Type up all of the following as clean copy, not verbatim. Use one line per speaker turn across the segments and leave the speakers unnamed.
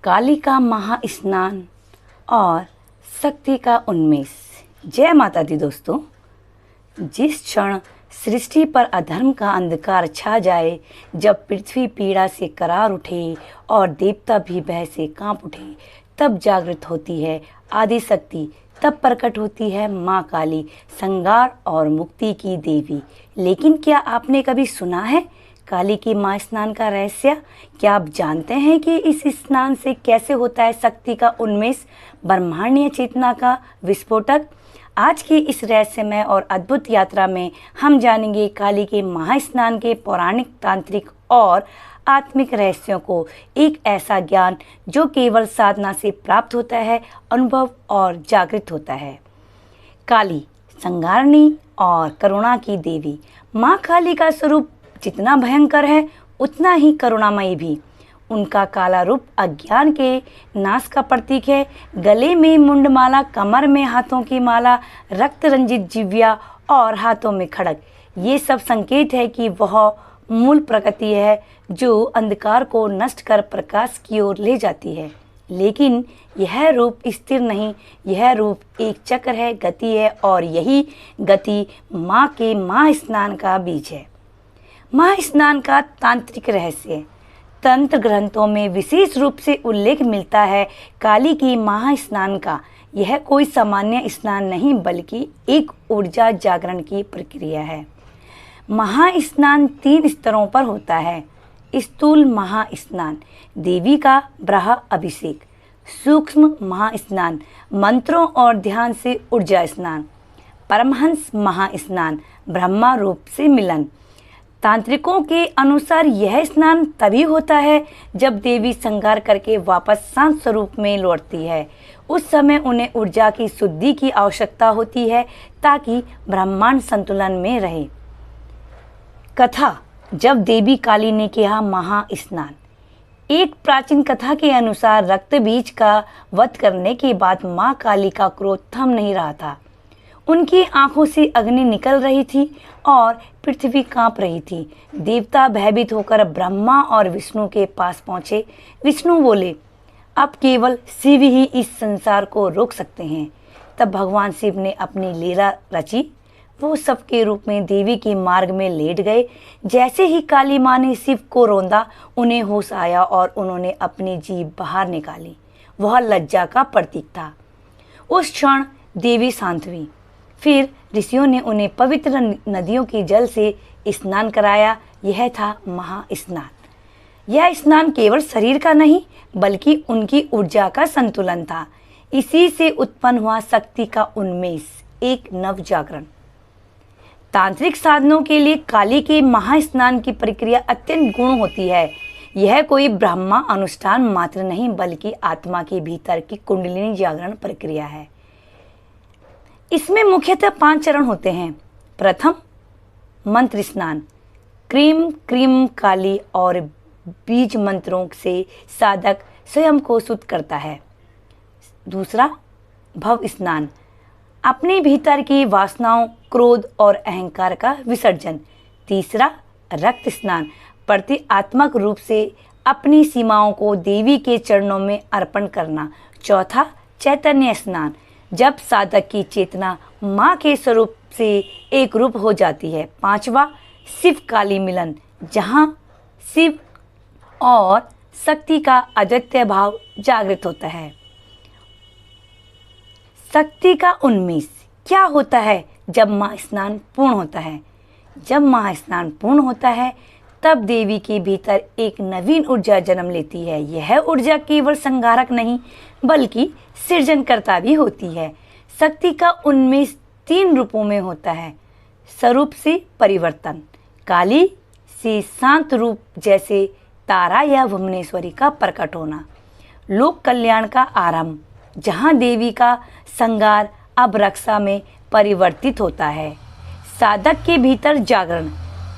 काली का महास्नान और शक्ति का उन्मेष। जय माता दी दोस्तों। जिस क्षण सृष्टि पर अधर्म का अंधकार छा जाए, जब पृथ्वी पीड़ा से करार उठे और देवता भी भय से कांप उठे, तब जागृत होती है आदि शक्ति, तब प्रकट होती है माँ काली, संहार और मुक्ति की देवी। लेकिन क्या आपने कभी सुना है काली की माँ स्नान का रहस्य? क्या आप जानते हैं कि इस स्नान से कैसे होता है शक्ति का उन्मेष, ब्रह्मांडीय चेतना का विस्फोटक? आज की इस रहस्यमय और अद्भुत यात्रा में हम जानेंगे काली के महास्नान के पौराणिक, तांत्रिक और आत्मिक रहस्यों को। एक ऐसा ज्ञान जो केवल साधना से प्राप्त होता है, अनुभव और जागृत होता है। काली संहारणी और करुणा की देवी। माँ काली का स्वरूप जितना भयंकर है, उतना ही करुणामयी भी। उनका काला रूप अज्ञान के नाश का प्रतीक है। गले में मुंडमाला, कमर में हाथों की माला, रक्त रंजित जिव्या और हाथों में खड़ग, ये सब संकेत है कि वह मूल प्रकृति है जो अंधकार को नष्ट कर प्रकाश की ओर ले जाती है। लेकिन यह रूप स्थिर नहीं, यह रूप एक चक्र है, गति है, और यही गति माँ के महास्नान का बीज है। महास्नान का तांत्रिक रहस्य। तंत्र ग्रंथों में विशेष रूप से उल्लेख मिलता है काली की महास्नान का। यह कोई सामान्य स्नान नहीं, बल्कि एक ऊर्जा जागरण की प्रक्रिया है। महास्नान 3 स्तरों पर होता है। स्थूल महास्नान, देवी का ब्रह्म अभिषेक। सूक्ष्म महास्नान, मंत्रों और ध्यान से ऊर्जा स्नान। परमहंस महास्नान, ब्रह्मा रूप से मिलन। तांत्रिकों के अनुसार यह स्नान तभी होता है जब देवी संहार करके वापस शांत स्वरूप में लौटती है। उस समय उन्हें ऊर्जा की शुद्धि की आवश्यकता होती है ताकि ब्रह्मांड संतुलन में रहे। कथा। जब देवी काली ने किया महास्नान। एक प्राचीन कथा के अनुसार रक्त बीज का वध करने के बाद माँ काली का क्रोध थम नहीं रहा था। उनकी आंखों से अग्नि निकल रही थी और पृथ्वी कांप रही थी। देवता भयभीत होकर ब्रह्मा और विष्णु के पास पहुंचे। विष्णु बोले, अब केवल शिव ही इस संसार को रोक सकते हैं। तब भगवान शिव ने अपनी लीला रची। वो सबके रूप में देवी के मार्ग में लेट गए। जैसे ही काली माँ ने शिव को रौंदा, उन्हें होश आया और उन्होंने अपनी जीभ बाहर निकाली। वह लज्जा का प्रतीक था। उस क्षण देवी शांत हुई। फिर ऋषियों ने उन्हें पवित्र नदियों के जल से स्नान कराया। यह था महास्नान। यह स्नान केवल शरीर का नहीं, बल्कि उनकी ऊर्जा का संतुलन था। इसी से उत्पन्न हुआ शक्ति का उन्मेष, एक नव जागरण। तांत्रिक साधनों के लिए काली के महास्नान की प्रक्रिया अत्यंत गूढ़ होती है। यह कोई ब्रह्मा अनुष्ठान मात्र नहीं, बल्कि आत्मा के भीतर की कुंडलिनी जागरण प्रक्रिया है। इसमें मुख्यतः 5 चरण होते हैं। प्रथम, मंत्र स्नान। क्रीम क्रीम काली और बीज मंत्रों से साधक स्वयं को शुद्ध करता है। दूसरा, भव स्नान। अपने भीतर की वासनाओं, क्रोध और अहंकार का विसर्जन। तीसरा, रक्त स्नान। प्रतीकात्मक रूप से अपनी सीमाओं को देवी के चरणों में अर्पण करना। चौथा, चैतन्य स्नान। जब साधक की चेतना माँ के स्वरूप से एक रूप हो जाती है। पांचवा, शिव काली मिलन, जहाँ शिव और शक्ति का अद्वितीय भाव जागृत होता है। शक्ति का उन्मेष। क्या होता है जब महास्नान पूर्ण होता है? जब महास्नान पूर्ण होता है, तब देवी के भीतर एक नवीन ऊर्जा जन्म लेती है। यह ऊर्जा केवल संहारक नहीं, बल्कि सृजनकर्ता भी होती है। शक्ति का उन्मेष 3 रूपों में होता है। स्वरूप से परिवर्तन। काली से शांत रूप जैसे तारा या भुवनेश्वरी का प्रकट होना। लोक कल्याण का आरंभ, जहाँ देवी का संहार अब रक्षा में परिवर्तित होता है। साधक के भीतर जागरण।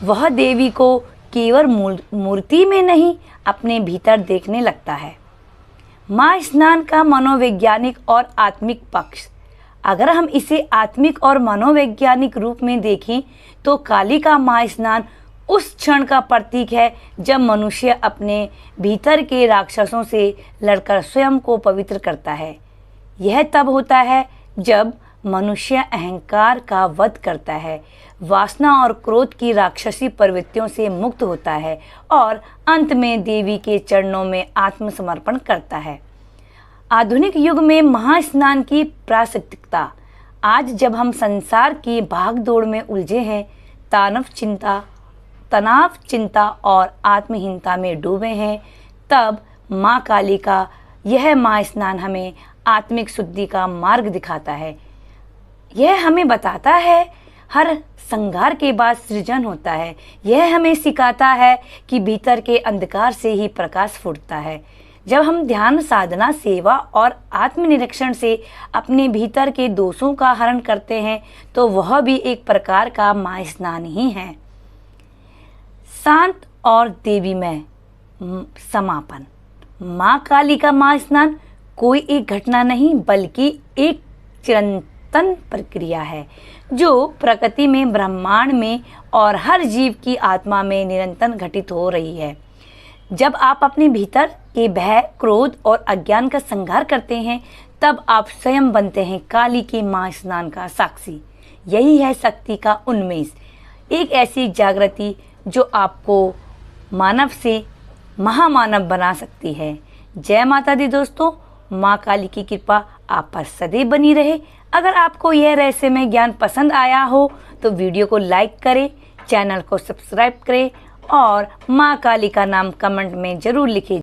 वह देवी को केवल मूर्ति में नहीं, अपने भीतर देखने लगता है। महास्नान का मनोवैज्ञानिक और आत्मिक पक्ष। अगर हम इसे आत्मिक और मनोवैज्ञानिक रूप में देखें तो काली का महास्नान उस क्षण का प्रतीक है जब मनुष्य अपने भीतर के राक्षसों से लड़कर स्वयं को पवित्र करता है। यह तब होता है जब मनुष्य अहंकार का वध करता है, वासना और क्रोध की राक्षसी प्रवृत्तियों से मुक्त होता है और अंत में देवी के चरणों में आत्मसमर्पण करता है। आधुनिक युग में महास्नान की प्रासंगिकता। आज जब हम संसार की भागदौड़ में उलझे हैं, तनाव, चिंता और आत्महीनता में डूबे हैं, तब माँ काली का यह महास्नान हमें आत्मिक शुद्धि का मार्ग दिखाता है। यह हमें बताता है हर संघार के बाद सृजन होता है। यह हमें सिखाता है कि भीतर के अंधकार से ही प्रकाश फूटता है। जब हम ध्यान, साधना, सेवा और आत्मनिरीक्षण से अपने भीतर के दोषों का हरण करते हैं तो वह भी एक प्रकार का महास्नान ही है। शांत और देवीमय समापन। माँ काली का महास्नान कोई एक घटना नहीं बल्कि एक चिरंतन प्रक्रिया है जो प्रकृति में, ब्रह्मांड में और हर जीव की आत्मा में निरंतर घटित हो रही है। जब आप अपने भीतर के भय, क्रोध और अज्ञान का संहार करते हैं तब आप स्वयं बनते हैं काली के महास्नान का साक्षी। यही है शक्ति का उन्मेष, एक ऐसी जागृति जो आपको मानव से महामानव बना सकती है। जय माता दी दोस्तों, माँ काली की कृपा आप पर सदैव बनी रहे। अगर आपको यह रहस्यमय ज्ञान पसंद आया हो तो वीडियो को लाइक करें, चैनल को सब्सक्राइब करें और माँ काली का नाम कमेंट में जरूर लिखें।